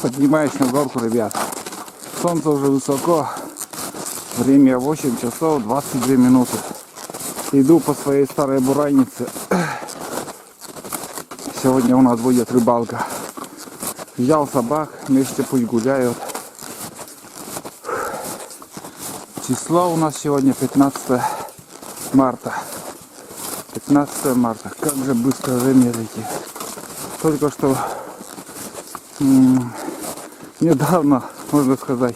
Поднимаюсь на горку, ребят. Солнце уже высоко. Время 8 часов 22 минуты. Иду по своей старой буранице. Сегодня у нас будет рыбалка. Взял собак, вместе пусть гуляют. Число у нас сегодня 15 марта. 15 марта. Как же быстро время летит. Только что недавно, можно сказать,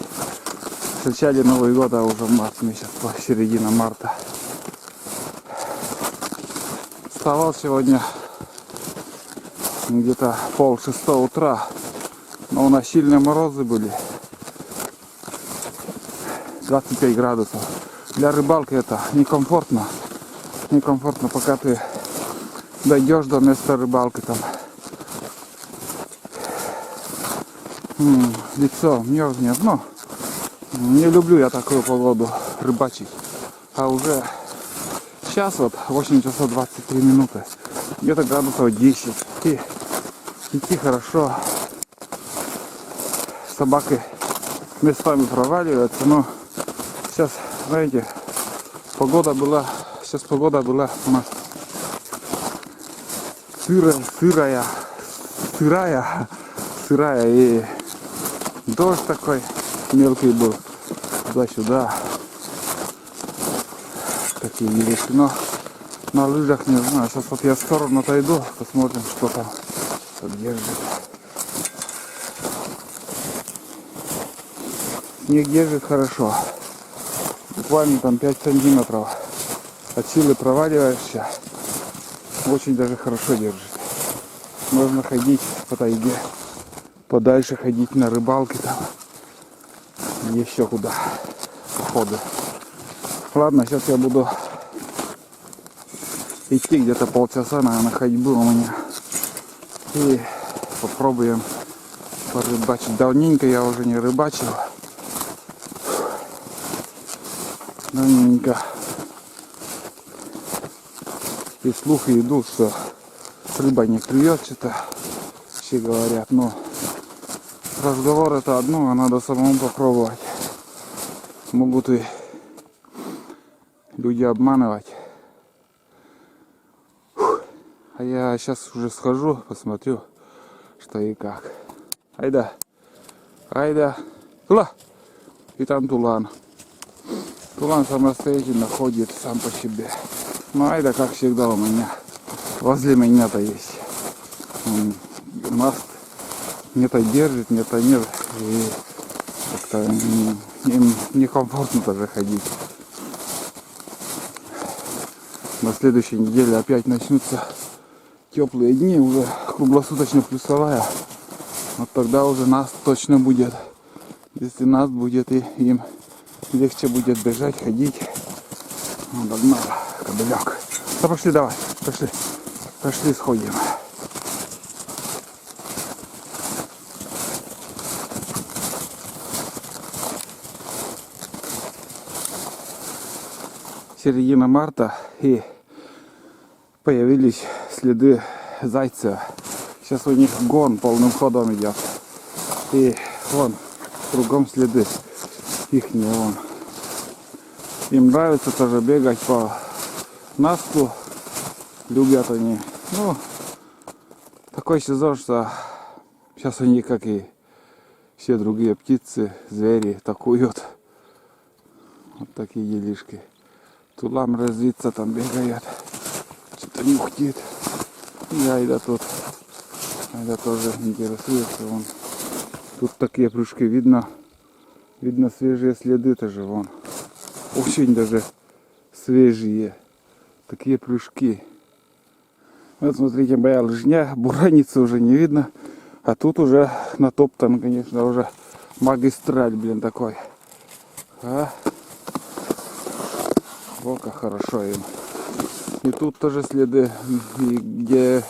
встречали Новый год, а уже март месяц, середина марта. Вставал сегодня где-то 5:30 утра, но у нас сильные морозы были, 25 градусов. Для рыбалки это некомфортно, пока ты дойдешь до места рыбалки, там лицо мерзнет, но не люблю я такую погоду рыбачить. А уже сейчас вот 8 часов 23 минуты, где-то градусов 10, идти хорошо. Собаки местами проваливаются, но сейчас, знаете, погода была у нас сырая, и дождь такой мелкий был туда-сюда. Такие вещи, но на лыжах не знаю. Сейчас вот я в сторону отойду, посмотрим, что там держит. Снег держит хорошо. Буквально там 5 сантиметров. От силы проваливаешься. Очень даже хорошо держит. Можно ходить по тайге. Подальше ходить на рыбалке там. Еще куда. Походу. Ладно, сейчас я буду идти где-то полчаса, наверное, ходьбы у меня. И попробуем порыбачить. Давненько я уже не рыбачил. Давненько. И слухи идут, что рыба не клюет, что-то все говорят. Но разговор это одно, а надо самому попробовать. Могут и люди обманывать. А я сейчас уже схожу, посмотрю, что и как. Айда. Тула. И там тулан. Тулан самостоятельно ходит сам по себе. Ну айда, как всегда, у меня. Возле меня-то есть. Маст. Где-то держит, где-то нет. И как-то им некомфортно даже ходить. На следующей неделе опять начнутся теплые дни, уже круглосуточно плюсовая. Вот тогда уже нас точно будет. Если нас будет, и им легче будет бежать, ходить. Догнал кобылек. Да пошли, давай, пошли сходим. Середина марта, и появились следы зайцев. Сейчас у них гон полным ходом идет. И вон, кругом следы ихние вон. Им нравится тоже бегать по насту. Любят они. Ну, такой сезон, что сейчас они, как и все другие птицы, звери, такуют. Вот такие делишки. Тулам развиться там бегает. Что-то нюхтит. И Айда тут. Айда тоже интересуется. Вон. Тут такие прыжки видно. Видно свежие следы тоже вон. Очень даже свежие. Такие прыжки. Вот смотрите, моя лыжня. Бураницы уже не видно. А тут уже натоптан, конечно, уже магистраль, блин, такой. А? О, как хорошо им. И тут тоже следы, и где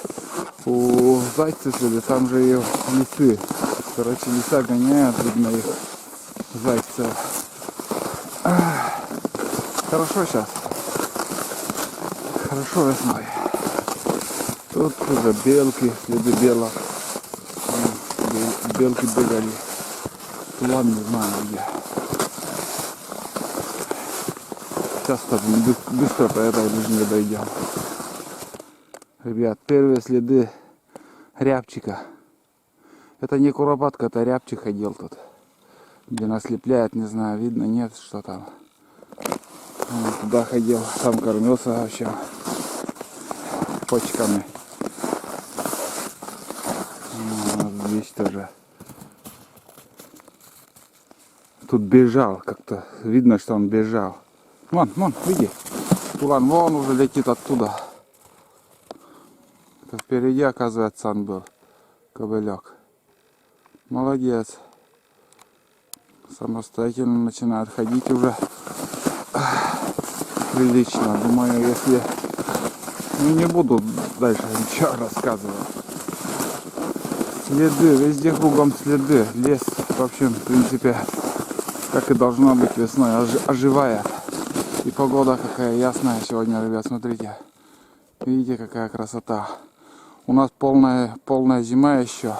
у зайца следы, там же и лисы. Короче, лиса гоняют, видно их зайцев. Хорошо сейчас. Хорошо весной. Тут уже белки, следы белок. белки бегали. Тулан не знаю где. Сейчас-то быстро по этой лыжне дойдем. Ребят, первые следы рябчика. Это не куропатка, это рябчик ходил тут. Где нас слепляет, не знаю, видно, нет, что там. Он туда ходил, там кормился вообще почками. Здесь тоже. Тут бежал, как-то видно, что он бежал. Вон, види. Тулан, вон уже летит оттуда. Это впереди, оказывается, он был. Кобылек. Молодец. Самостоятельно начинает ходить уже. Прилично. Думаю, если... Ну, не буду дальше ничего рассказывать. Следы, везде кругом следы. Лес, в общем, в принципе, как и должно быть весной, оживает. И погода какая ясная сегодня, ребят, смотрите. Видите, какая красота. У нас полная зима еще.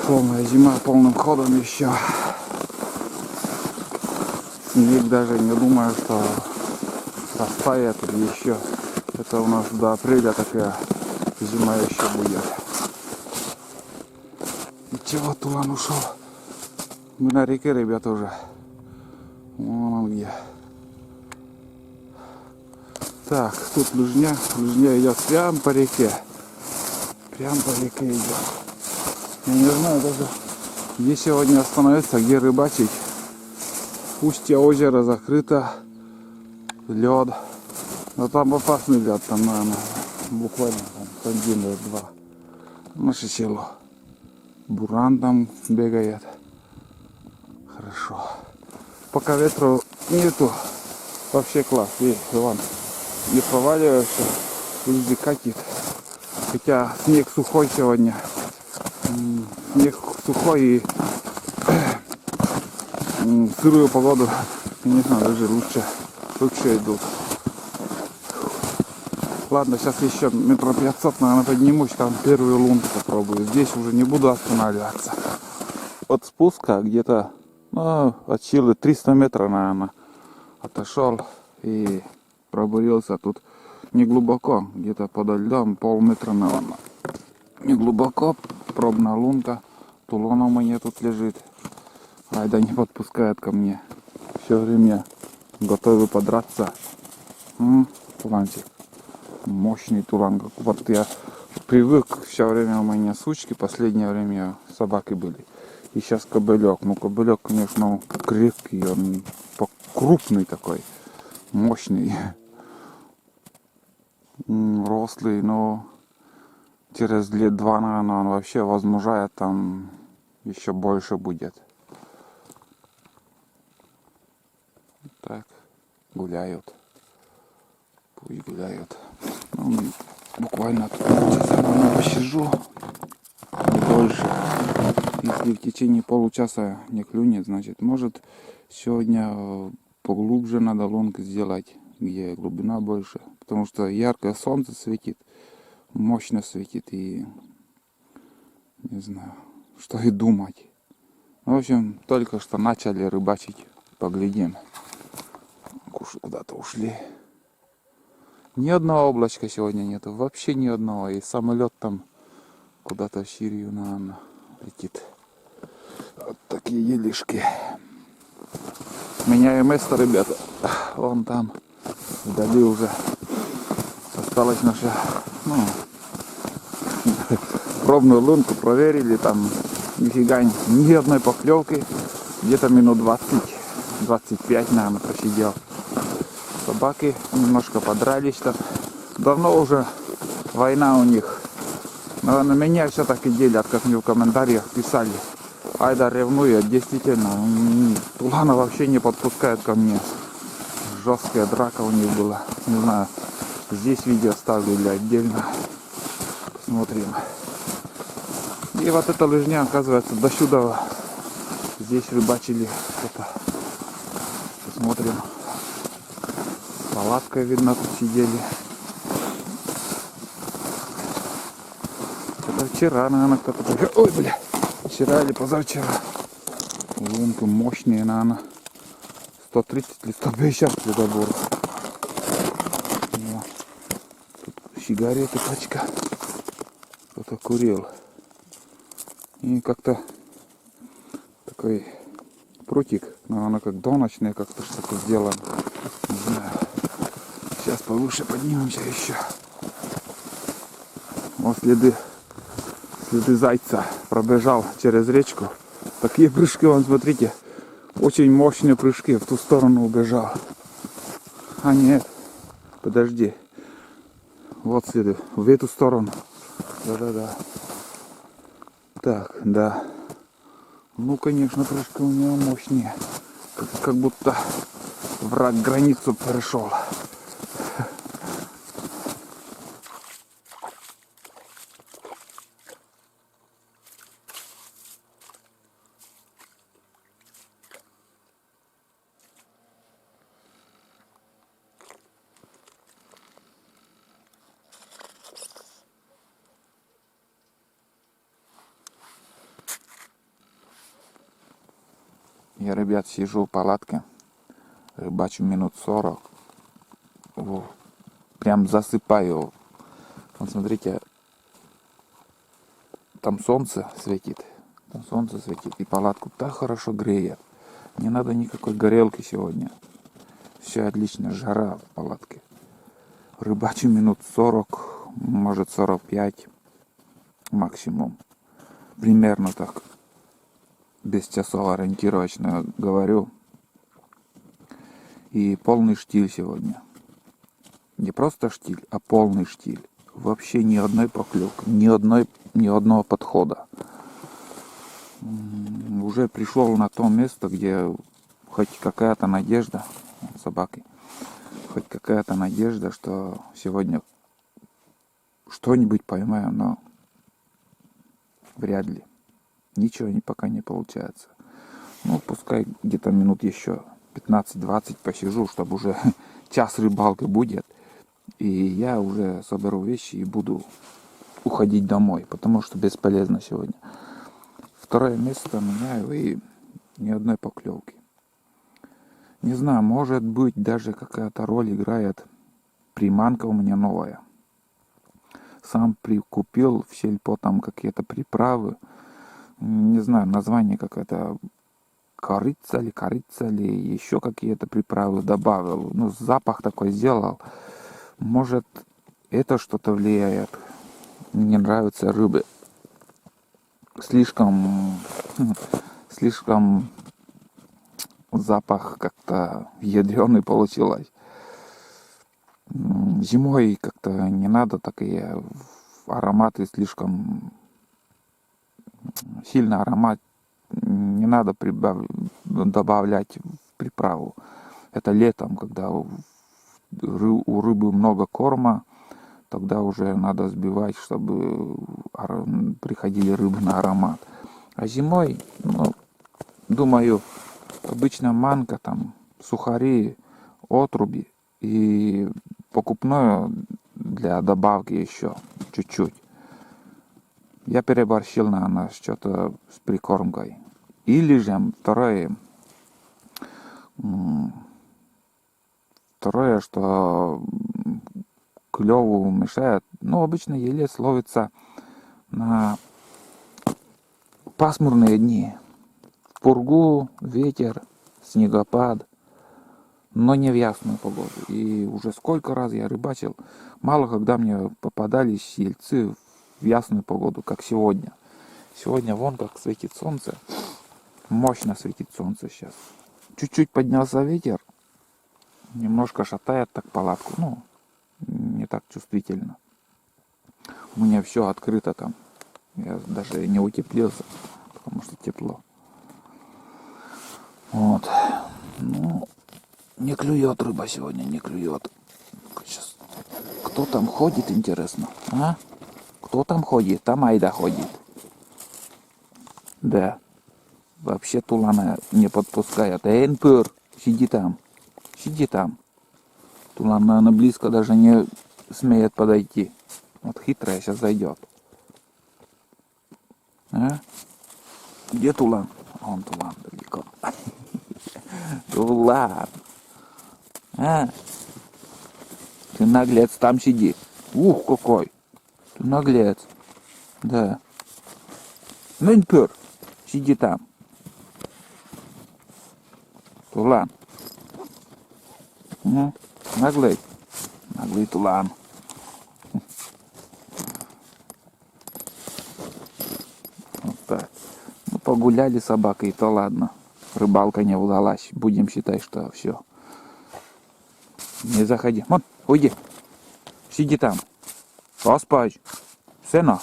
Полная зима, полным ходом еще. Снег даже не думаю, что растает или еще. Это у нас до апреля такая зима еще будет. И чего Тулан ушел? Мы на реке, ребята, уже. Вон он где. Так, тут лыжня. Лыжня идет прям по реке. Прям по реке идет. Я не знаю даже, где сегодня остановиться, где рыбачить. Устье озера закрыто. Лед. Но там опасный лед, там, наверное, буквально там, 1 или 2. Наше село. Буран там бегает. Хорошо. Пока ветра нету, вообще класс. Эй, Иван, не проваливаешься, везде катит. Хотя снег сухой сегодня. Снег сухой и сырую погоду, конечно, даже лучше идут. Ладно, сейчас еще метров 500, наверное, поднимусь, там первую лунку попробую. Здесь уже не буду останавливаться. От спуска где-то, от силы 300 метров, наверное, отошел и пробурился. Тут не глубоко, где-то подо льдом, полметра, наверное. Не глубоко, пробная лунка. Тулон у меня тут лежит. Айда не подпускает ко мне. Все время готовы подраться. Туланчик. Мощный тулан. Вот я привык, все время у меня сучки, последнее время собаки были. И сейчас кобылек. Ну, кобылек, конечно, крепкий, он крупный такой, мощный, рослый, но через лет 2, наверное, он вообще возмужает, там еще больше будет. Так, гуляют. Пусть гуляют. Ну, буквально тут полчаса посижу, не больше. Если в течение получаса не клюнет, значит, может сегодня поглубже надо лунку сделать, где глубина больше. Потому что яркое солнце светит, мощно светит, и не знаю, что и думать. В общем, только что начали рыбачить, поглядим. Куда-то ушли. Ни одного облачка сегодня нету, вообще ни одного. И самолет там куда-то в Сирию, наверное, летит. Вот такие делишки. Меняем место, ребята. Вон там, вдали уже осталось наша, пробную лунку проверили, там нифига ни одной поклевки. Где-то минут 20-25, наверное, посидел. Собаки немножко подрались там. Давно уже война у них. Но на меня все-таки делят, как мне в комментариях писали. Айда ревнует, действительно. Тулана вообще не подпускает ко мне. Жесткая драка у них была. Не знаю, здесь видео ставлю или отдельно. Посмотрим. И вот эта лыжня, оказывается, до сюда. Здесь рыбачили что-то. Посмотрим. Палаткой, видно, тут сидели. Это вчера, наверное, кто-то... Ой, бля! вчера или позавчера. Лунки мощные, наверное. 130 или 150 ледобор. Тут сигареты, пачка. Кто-то курил. И как-то такой прутик, наверное, как доночный, как-то что-то сделано. Не знаю. Сейчас повыше поднимемся еще. Вот следы зайца. Пробежал через речку. Такие прыжки, вон, смотрите. Очень мощные прыжки. В ту сторону убежал. А нет. Подожди. Вот следы. В эту сторону. Да-да-да. Так, да. Ну, конечно, прыжки у него мощнее. Как будто враг границу перешел. Я, ребят, сижу в палатке, рыбачу минут 40. Во, прям засыпаю. Вот смотрите, там солнце светит. Там солнце светит. И палатку так хорошо греет. Не надо никакой горелки сегодня. Все отлично, жара в палатке. Рыбачу минут 40, может 45 максимум. Примерно так. Без часов ориентировочно говорю. И полный штиль сегодня. Не просто штиль, а полный штиль. Вообще ни одной поклевки, ни одного подхода. Уже пришел на то место, где хоть какая-то надежда, собаки, хоть какая-то надежда, что сегодня что-нибудь поймаю, но вряд ли. Ничего пока не получается. Ну, пускай где-то минут еще 15-20 посижу, чтобы уже час рыбалки будет. И я уже соберу вещи и буду уходить домой, потому что бесполезно сегодня. Второе место меняю и ни одной поклевки. Не знаю, может быть даже какая-то роль играет приманка у меня новая. Сам прикупил в сельпо там какие-то приправы. Не знаю, название какое-то, корица или еще какие-то приправы добавил. Ну, запах такой сделал. Может, это что-то влияет. Мне нравятся рыбы. Слишком запах как-то ядреный получилось. Зимой как-то не надо такие ароматы, слишком сильный аромат. Не надо добавлять в приправу. Это летом, когда у рыбы много корма, тогда уже надо сбивать, чтобы приходили рыбы на аромат. А зимой, ну, думаю, обычно манка, там, сухари, отруби и покупное для добавки еще чуть-чуть. Я переборщил, наверное, что-то с прикормкой. Или же второе, что клеву мешает. Ну, обычно елец ловится на пасмурные дни. В пургу, ветер, снегопад, но не в ясную погоду. И уже сколько раз я рыбачил, мало когда мне попадались ельцы в ясную погоду, как сегодня. Сегодня вон как светит солнце. Мощно светит солнце сейчас. Чуть-чуть поднялся ветер. Немножко шатает так палатку. Ну, не так чувствительно. У меня все открыто там. Я даже не утеплился, потому что тепло. Вот. Ну, не клюет рыба сегодня, не клюет. Сейчас. Кто там ходит, интересно? А? Кто там ходит? Там Айда ходит. Да. Вообще Тулана не подпускает. Энпер, сиди там. Сиди там. Тулан, наверное, близко даже не смеет подойти. Вот хитрая сейчас зайдет. А? Где Тулан? Он Тулан далеко. Тулан. А? Ты наглец, там сиди. Ух, какой. Ты наглец. Да. Ну не пёр. Сиди там. Тулан. Ну, наглый. Наглый Тулан. Вот так. Ну, погуляли с собакой, и то ладно. Рыбалка не удалась. Будем считать, что все. Не заходи. Вон, уйди. Сиди там. Поспать. Сына.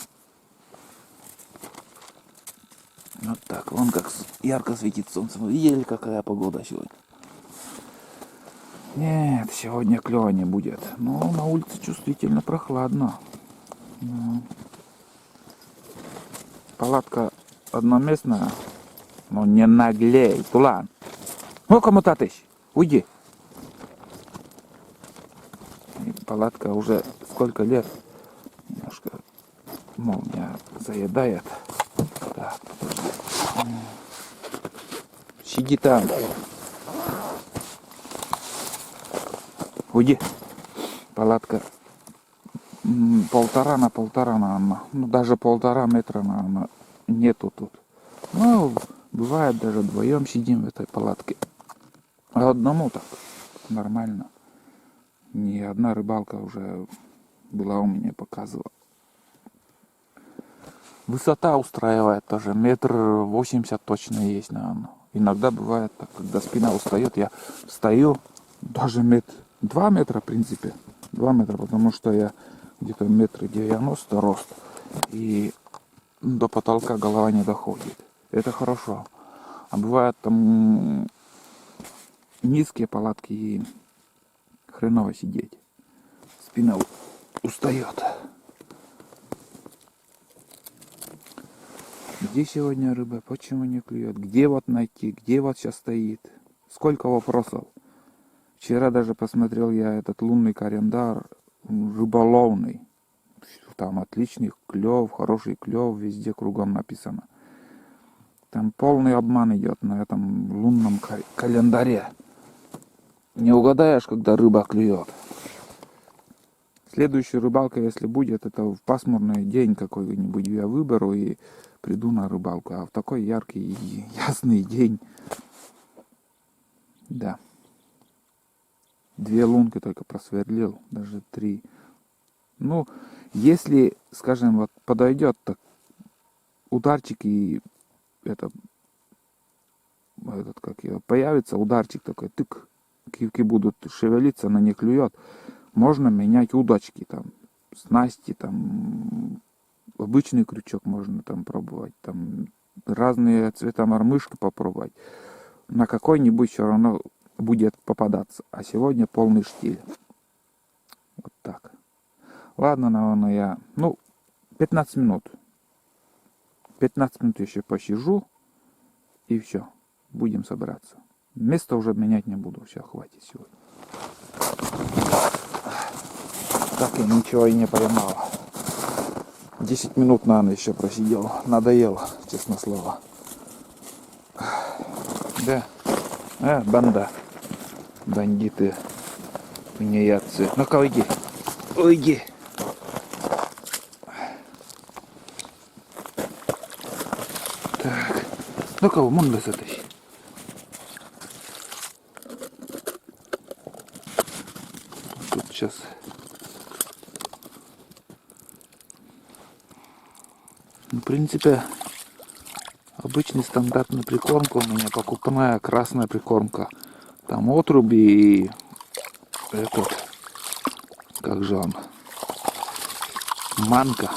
Вот так. Вон как ярко светит солнце. Вы видели, какая погода сегодня? Нет, сегодня клёво не будет. Но на улице чувствительно прохладно. Ну. Палатка одноместная. Но не наглей, Тулан. Ну, кому татыш? Уйди. И палатка уже сколько лет. Немножко молния заедает. Так. Сиди там. Уйди. Палатка полтора на полтора, наверное. Ну, даже 1,5 метра, наверное, нету тут. Ну, бывает, даже вдвоем сидим в этой палатке. А одному так нормально. Ни одна рыбалка уже была у меня, показывала. Высота устраивает тоже. 1,80 м точно есть, наверное. Иногда бывает так, когда спина устает, я встаю, даже 2 метра, в принципе. 2 метра, потому что я где-то 1,90 м рост. И до потолка голова не доходит. Это хорошо. А бывает там низкие палатки и хреново сидеть. Спина устает. Где сегодня рыба? Почему не клюет? Где вот найти? Где вот сейчас стоит? Сколько вопросов. Вчера даже посмотрел я этот лунный календарь рыболовный. Там отличный клев, хороший клев, везде кругом написано. Там полный обман идет на этом лунном календаре. Не угадаешь, когда рыба клюет. Следующая рыбалка, если будет, это в пасмурный день какой-нибудь я выберу и приду на рыбалку. А в такой яркий и ясный день, да. 2 лунки только просверлил, даже 3. Ну, если, скажем, вот подойдет так ударчик и этот как его, появится ударчик такой, тык, кивки будут шевелиться, на них клюет, можно менять удочки, там, снасти, там, обычный крючок можно там пробовать, там, разные цвета мормышки попробовать. На какой-нибудь все равно будет попадаться. А сегодня полный штиль. Вот так. Ладно, наверное, я... 15 минут. 15 минут еще посижу. И все. Будем собираться. Место уже менять не буду. Все, хватит сегодня. Так и ничего и не поймал. 10 минут, наверное, еще просидел. Надоело, честно слово. Да. Банда. Бандиты. Тунеядцы. Ну-ка, уйди. Уйди. Так. Ну-ка, вон затащи. Тут сейчас... В принципе, обычный стандартный прикормка у меня покупная красная прикормка. Там отруби и этот, как же он, манка.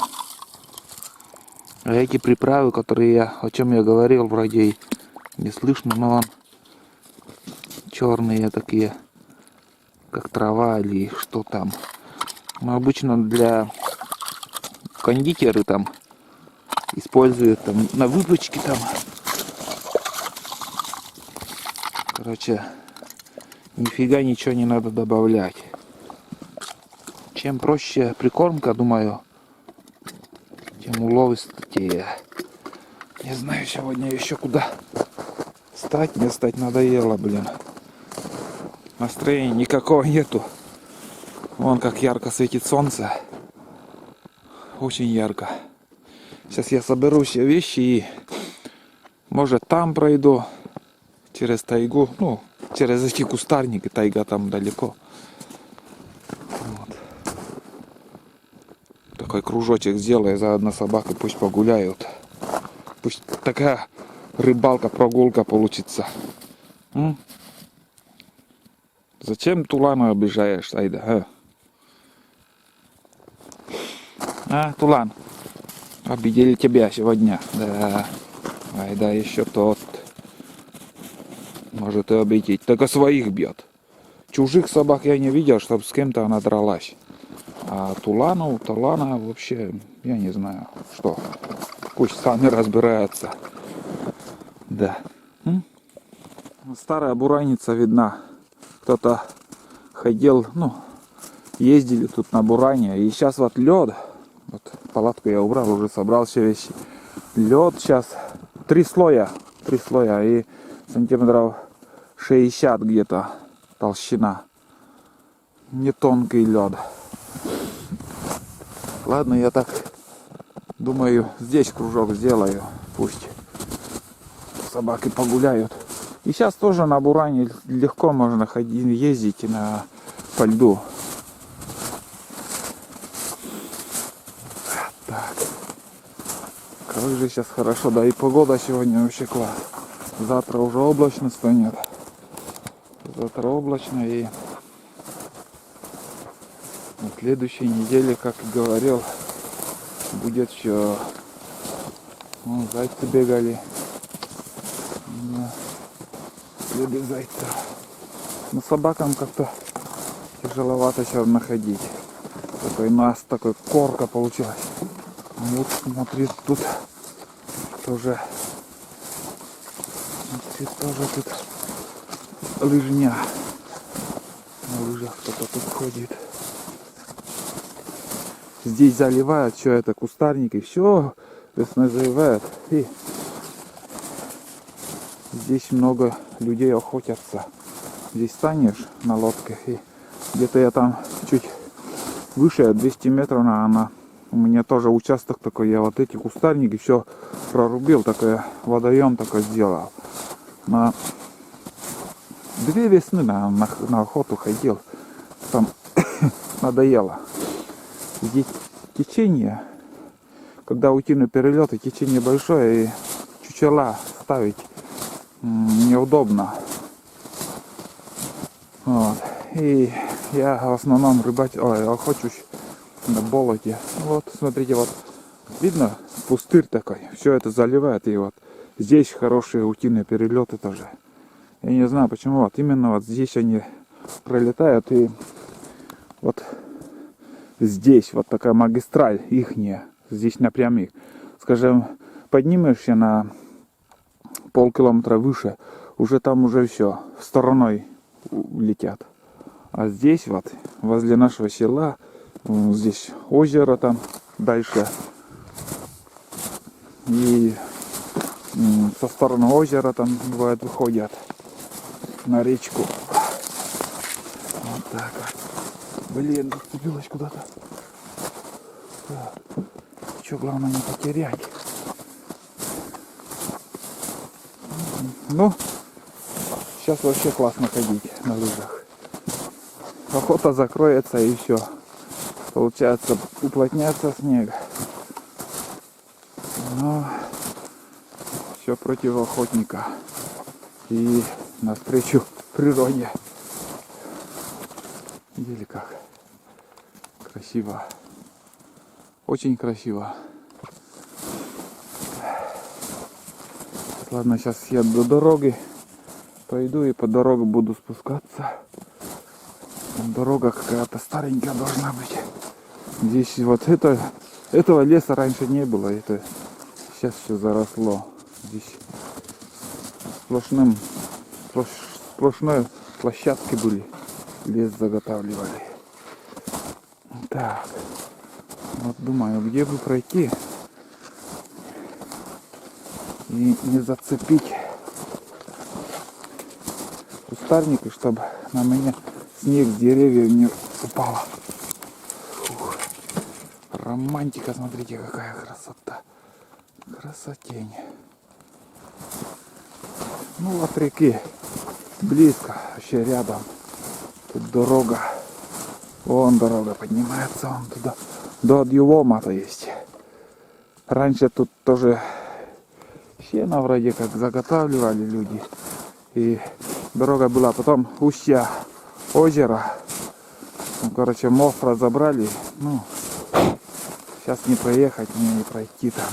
А эти приправы, которые о чем я говорил, вроде и не слышно, но он черные такие, как трава или что там. Но обычно для кондитеры там используют там на выпечке там. Короче, нифига ничего не надо добавлять. Чем проще прикормка, думаю, тем уловистее. Не знаю сегодня еще куда встать, не встать надоело, блин. Настроения никакого нету. Вон как ярко светит солнце. Очень ярко. Сейчас я соберу все вещи и может там пройду через тайгу. Ну, через эти кустарники, тайга там далеко. Вот. Такой кружочек сделаю, заодно собаки пусть погуляют. Пусть такая рыбалка, прогулка получится. Зачем Тулана обижаешь, Айда? Тулан, обидели тебя сегодня. Да, Айда еще тот. Может и обидеть, только своих бьет. Чужих собак я не видел, чтобы с кем-то она дралась. А Тулана вообще, я не знаю, что. Пусть сами разбираются. Да. Старая бураница видна. Кто-то ходил, ездили тут на буране. И сейчас вот лед. Вот палатку я убрал, уже собрал все вещи. Лед сейчас 3 слоя. И сантиметров 60 где-то толщина. Не тонкий лед. Ладно, я так думаю, здесь кружок сделаю. Пусть собаки погуляют. И сейчас тоже на буране легко можно ходить, ездить по льду. Так. Как же сейчас хорошо. Да и погода сегодня вообще класс. Завтра уже облачно станет. Завтра облачно и на следующей неделе, как и говорил, будет все. Вон зайцы бегали. Следы зайца. Но собакам как-то тяжеловато сейчас находить. Такой корка получилась. Вот смотри, тут тоже. Смотри, тоже тут лыжня. На лыжах кто-то тут ходит. Здесь заливают все это кустарник и все весной заливают. И здесь много людей охотятся. Здесь станешь на лодке и где-то я там чуть выше 200 метров, наверное. У меня тоже участок такой, я вот эти кустарники все прорубил, такой водоем такой сделал. На 2 весны на охоту ходил, там надоело. Здесь течение, когда утиные перелеты, течение большое и чучела ставить неудобно. Вот. И я в основном охочусь на болоте. Вот, смотрите, вот видно пустырь такой, все это заливает, и вот здесь хорошие утиные перелеты тоже. Я не знаю почему, вот именно вот здесь они пролетают, и вот здесь вот такая магистраль ихняя, здесь напрямик. Скажем, поднимешься на полкилометра выше, уже там уже все стороной летят. А здесь вот возле нашего села, здесь озеро там дальше, и со стороны озера там бывает выходят на речку. Вот так вот. Блин, зацепилась куда-то. Что главное не потерять. Ну, сейчас вообще классно ходить на лыжах. Охота закроется и все. Получается, уплотняется снег. Но все против охотника. И навстречу природе. Видели как? Красиво. Очень красиво. Ладно, сейчас я до дороги пойду и по дороге буду спускаться. Там дорога какая-то старенькая должна быть. Здесь вот этого леса раньше не было. Это сейчас все заросло. Здесь сплошной площадки были. Лес заготавливали. Так. Вот думаю, где бы пройти. и не зацепить кустарники, чтобы на меня снег с деревьев не упала. Фух. Романтика, смотрите, какая красота. Красотень. Ну, от реки близко, вообще рядом. Тут дорога. Вон дорога поднимается, вон туда. До Адъюлома-то есть. Раньше тут тоже сено вроде как заготавливали люди. И дорога была. Потом устья озера. Ну, короче, мост разобрали. Ну, сейчас не проехать, не пройти там.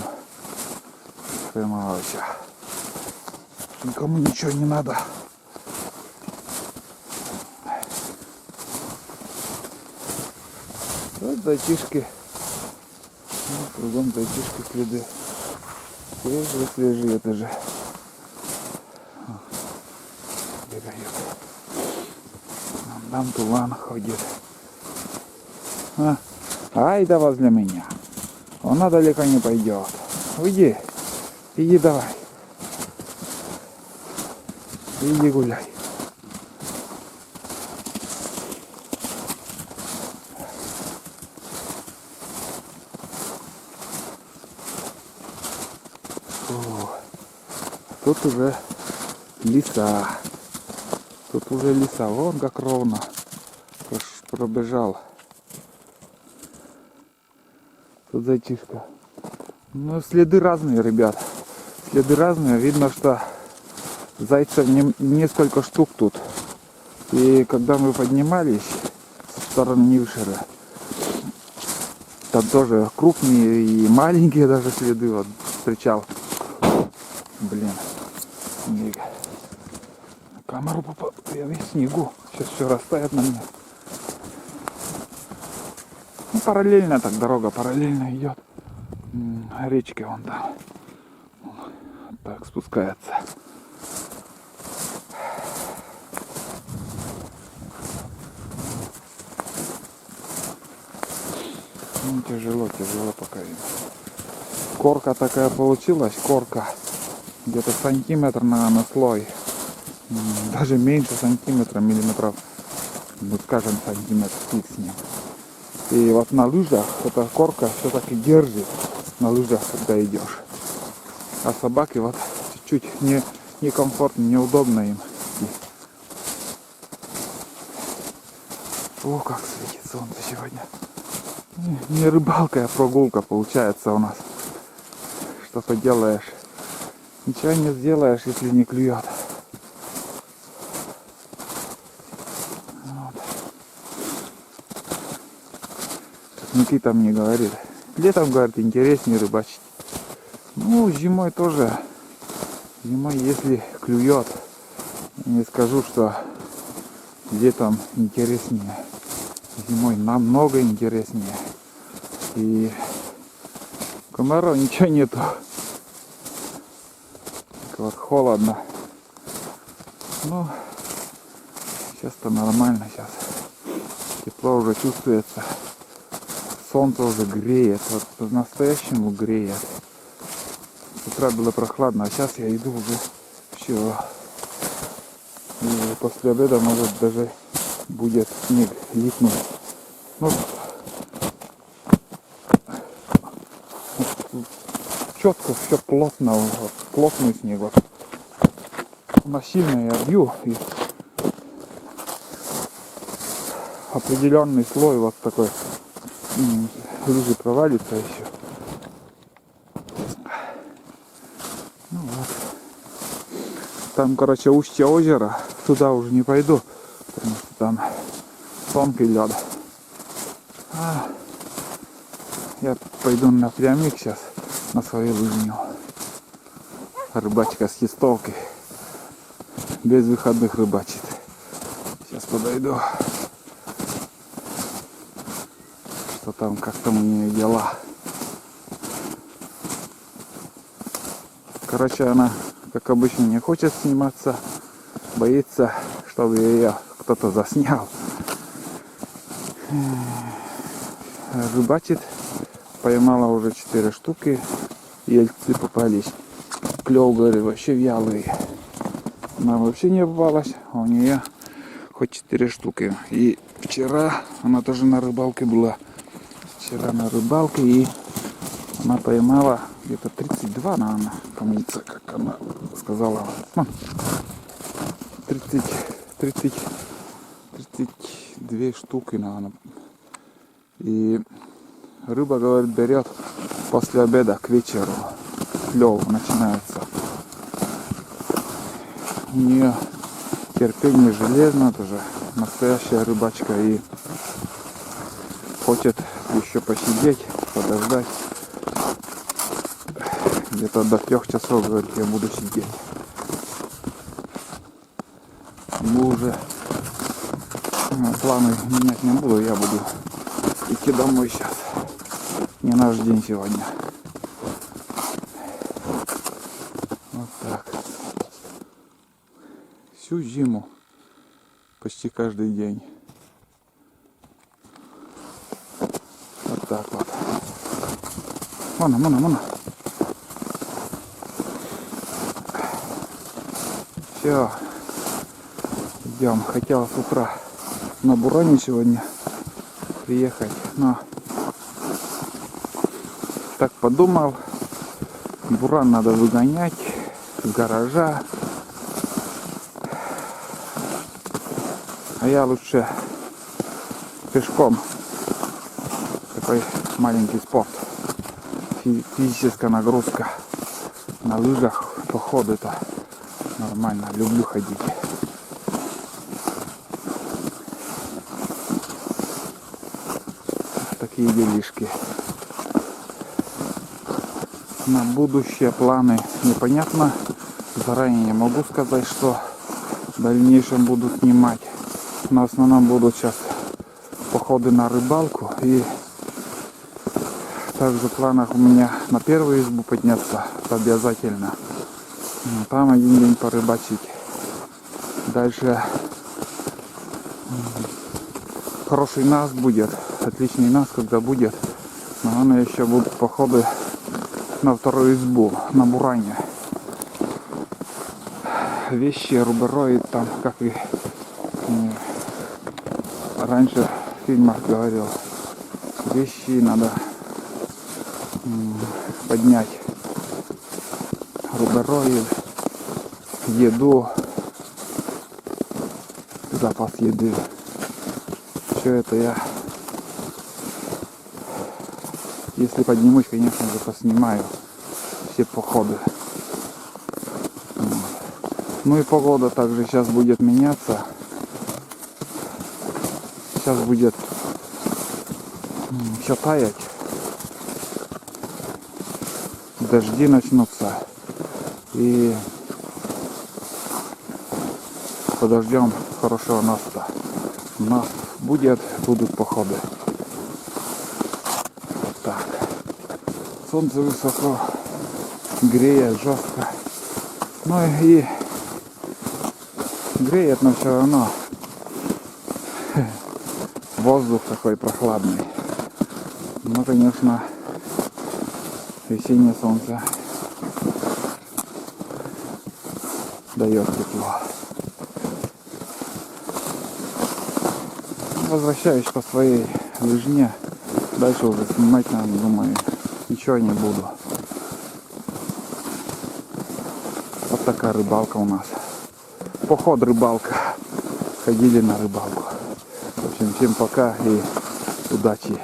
Прямо вообще. Никому ничего не надо. Вот зайчишки. Ну, кругом зайчишки следы. Свежие это же. Бегают. Там тулан ходит. Ай да возле меня. Она далеко не пойдет. Уйди. Иди давай. Иди гуляй. Тут уже леса. Тут уже леса. Вон как ровно пробежал. Тут зайчишка. Ну, следы разные, ребят. Следы разные. Видно, что зайцев несколько штук тут. И когда мы поднимались со стороны Нившера, там тоже крупные и маленькие даже следы вот встречал. Блин. Камеру попал. Я весь в снегу. Сейчас все растает на мне. Ну, параллельно так дорога параллельно идет. Речки вон там. Так спускается. Ну, тяжело пока видно. Корка такая получилась, корка. Где-то сантиметр на слой. Даже меньше сантиметра, миллиметров. Ну, скажем, сантиметр, фиг с ним. И вот на лыжах эта корка все-таки держит на лыжах, когда идешь. А собаки вот чуть-чуть некомфортно, неудобно им. О, как светит солнце сегодня. Не рыбалка, а прогулка получается у нас. Что поделаешь. Ничего не сделаешь, если не клюет. Вот. Никита мне говорит, летом, говорит, интереснее рыбачить. Ну, зимой тоже. Зимой, если клюет, не скажу, что летом интереснее. Зимой намного интереснее. И комаров ничего нету. Вот холодно. Ну, сейчас-то нормально сейчас. Тепло уже чувствуется. Солнце уже греет. Вот по-настоящему греет. С утра было прохладно, а сейчас я иду уже все. И после обеда, может, даже будет снег липнуть. Ну, четко все плотно, вот, плотный снег. Вот. Насильно я бью, и определенный слой вот такой лыжи провалится еще. Ну вот. Там, короче, устье озера, туда уже не пойду, потому что там тонкий лед. Я пойду напрямик сейчас на свою лыжню. Рыбачка с хистовкой. Без выходных рыбачит. Сейчас подойду. Что там, как там у нее дела. Короче, она, как обычно, не хочет сниматься. Боится, чтобы ее кто-то заснял. Рыбачит. Поймала уже 4 штуки. Ельцы попались. клев, говорит, вообще вялый. Нам вообще не попалась, а у нее хоть 4 штуки. И вчера она тоже на рыбалке была. Вчера на рыбалке, и она поймала где-то 32, наверное, помнится, как она сказала. 32 штуки, наверное. И рыба, говорит, берет после обеда к вечеру. Клев начинается. У нее терпение железное, тоже настоящая рыбачка, и хочет еще посидеть, подождать. Где-то до 3 часов, говорит, я буду сидеть. Мы уже планы менять не буду, я буду идти домой сейчас. Не наш день сегодня. Вот так. Всю зиму. Почти каждый день. Вот так вот. Мона. Все. Идем. Хотел с утра на Буране сегодня приехать, но так подумал, Буран надо выгонять с гаража, а я лучше пешком. Такой маленький спорт, физическая нагрузка на лыжах, походы, это нормально, люблю ходить. Такие делишки. На будущее планы непонятно. Заранее не могу сказать, что в дальнейшем буду снимать. Но в основном будут сейчас походы на рыбалку. И также в планах у меня на первую избу подняться. Это обязательно. Там один день порыбачить. Дальше хороший нас будет. Отличный нас, когда будет. Наверное, еще будут походы на вторую избу, на Буране. Вещи, рубероид, там, как и раньше в фильмах говорил, вещи надо поднять. Рубероид, еду, запас еды. Все это я, если поднимусь, конечно же, поснимаю все походы. Ну и погода также сейчас будет меняться. Сейчас будет все таять. Дожди начнутся. И подождем хорошего наста. У нас будут походы. Вот так. Солнце высоко, греет жестко. Ну и греет, но все равно воздух такой прохладный. Ну, конечно, весеннее солнце дает тепло. Возвращаюсь по своей лыжне. Дальше уже снимать, наверное, думаю, ничего не буду. Вот такая рыбалка у нас. Поход рыбалка. Ходили на рыбалку. В общем, всем пока и удачи.